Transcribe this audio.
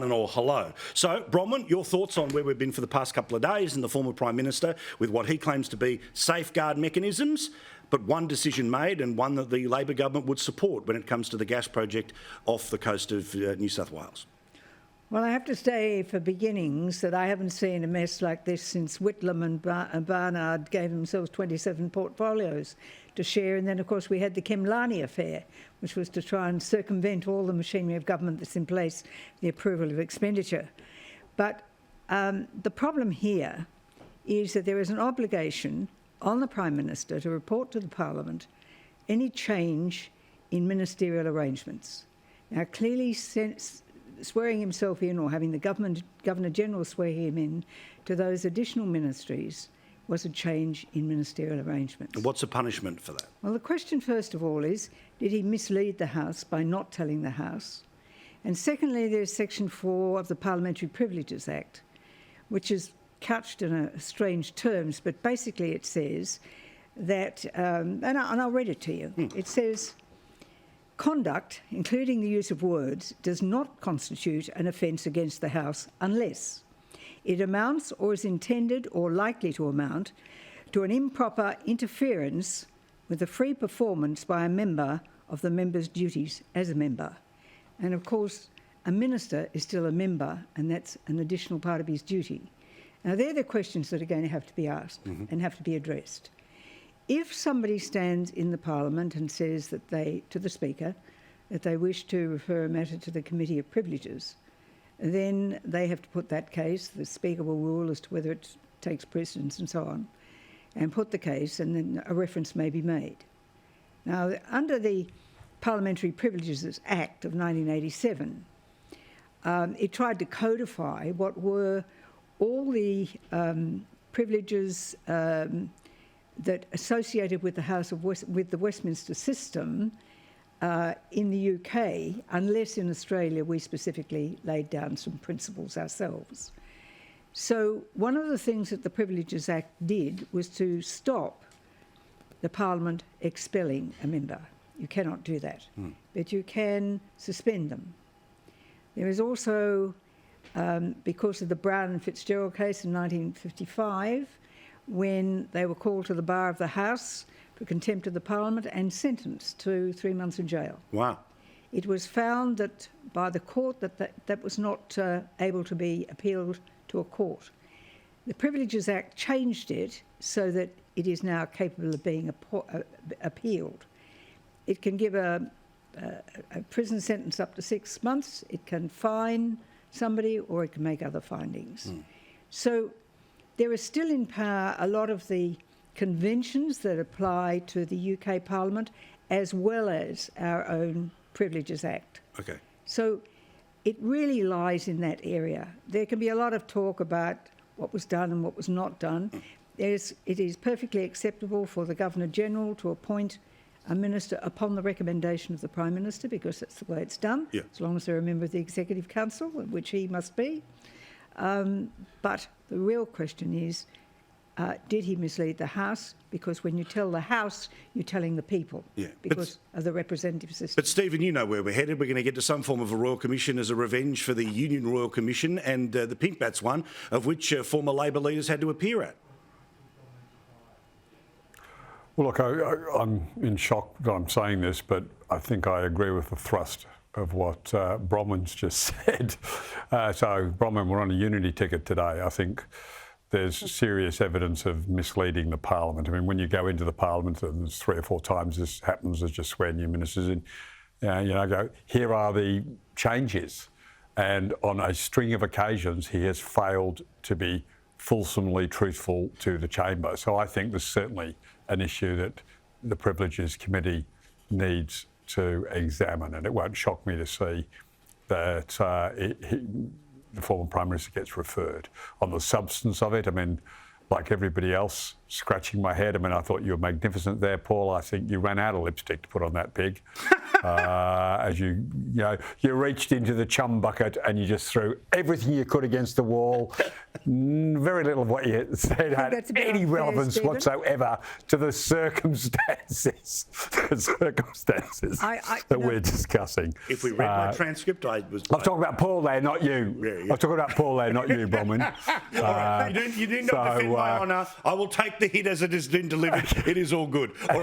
and all hello. So, Bronwyn, your thoughts on where we've been for the past couple of days and the former Prime Minister with what he claims to be safeguard mechanisms, but one decision made and one that the Labor government would support when it comes to the gas project off the coast of New South Wales. Well, I have to say, for beginnings, that I haven't seen a mess like this since Whitlam and Barnard gave themselves 27 portfolios to share. And then, of course, we had the Khemlani affair, which was to try and circumvent all the machinery of government that's in place, the approval of expenditure. But the problem here is that there is an obligation on the Prime Minister to report to the Parliament any change in ministerial arrangements. Now, clearly, swearing himself in or having the Governor-General swear him in to those additional ministries was a change in ministerial arrangements. And what's the punishment for that? Well, the question, first of all, is did he mislead the House by not telling the House? And secondly, there's Section 4 of the Parliamentary Privileges Act, which is couched in strange terms, but basically it says that, and I'll read it to you, It says, conduct, including the use of words, does not constitute an offence against the House unless it amounts or is intended or likely to amount to an improper interference with the free performance by a member of the member's duties as a member. And of course, a minister is still a member, and that's an additional part of his duty. Now, they're the questions that are going to have to be asked and have to be addressed. If somebody stands in the Parliament and says that to the Speaker, that they wish to refer a matter to the Committee of Privileges, then they have to put that case. The Speaker will rule as to whether it takes precedence and so on, and put the case, and then a reference may be made. Now, under the Parliamentary Privileges Act of 1987, it tried to codify what were all the privileges that associated with the with the Westminster system in the UK, unless in Australia we specifically laid down some principles ourselves. So one of the things that the Privileges Act did was to stop the Parliament expelling a member. You cannot do that, but you can suspend them. There is also, because of the Brown and Fitzgerald case in 1955, when they were called to the bar of the House for contempt of the Parliament and sentenced to 3 months in jail. Wow. It was found that by the court that was not able to be appealed to a court. The Privileges Act changed it so that it is now capable of being appealed. It can give a prison sentence up to 6 months, it can fine somebody, or it can make other findings. So there is still in power a lot of the conventions that apply to the UK Parliament, as well as our own Privileges Act. Okay. So it really lies in that area. There can be a lot of talk about what was done and what was not done. It is perfectly acceptable for the Governor-General to appoint a minister upon the recommendation of the Prime Minister, because that's the way it's done, as long as they're a member of the Executive Council, which he must be. But the real question is, did he mislead the House? Because when you tell the House, you're telling the people, because of the representative system. But Stephen, you know where we're headed. We're going to get to some form of a Royal Commission as a revenge for the Union Royal Commission and the Pink Bats one, of which former Labor leaders had to appear at. Well, look, I'm in shock that I'm saying this, but I think I agree with the thrust of what Bronwyn's just said. So, Bronwyn, we're on a unity ticket today. I think there's serious evidence of misleading the Parliament. I mean, when you go into the Parliament, and there's 3 or 4 times this happens, as just swear new ministers in, go, here are the changes. And on a string of occasions, he has failed to be fulsomely truthful to the chamber. So I think there's certainly an issue that the Privileges Committee needs to examine, and it won't shock me to see that the former Prime Minister gets referred. On the substance of it, I mean, like everybody else, scratching my head. I mean, I thought you were magnificent there, Paul. I think you ran out of lipstick to put on that pig. As you reached into the chum bucket and you just threw everything you could against the wall. Very little of what you said had any relevance whatsoever to the circumstances, that we're discussing. If we read my transcript, I'm talking about Paul there, not you. Yeah. I'm talking about Paul there, not you, Bronwyn. You did not defend my honour. I will take the hit as it has been delivered. It is all good. All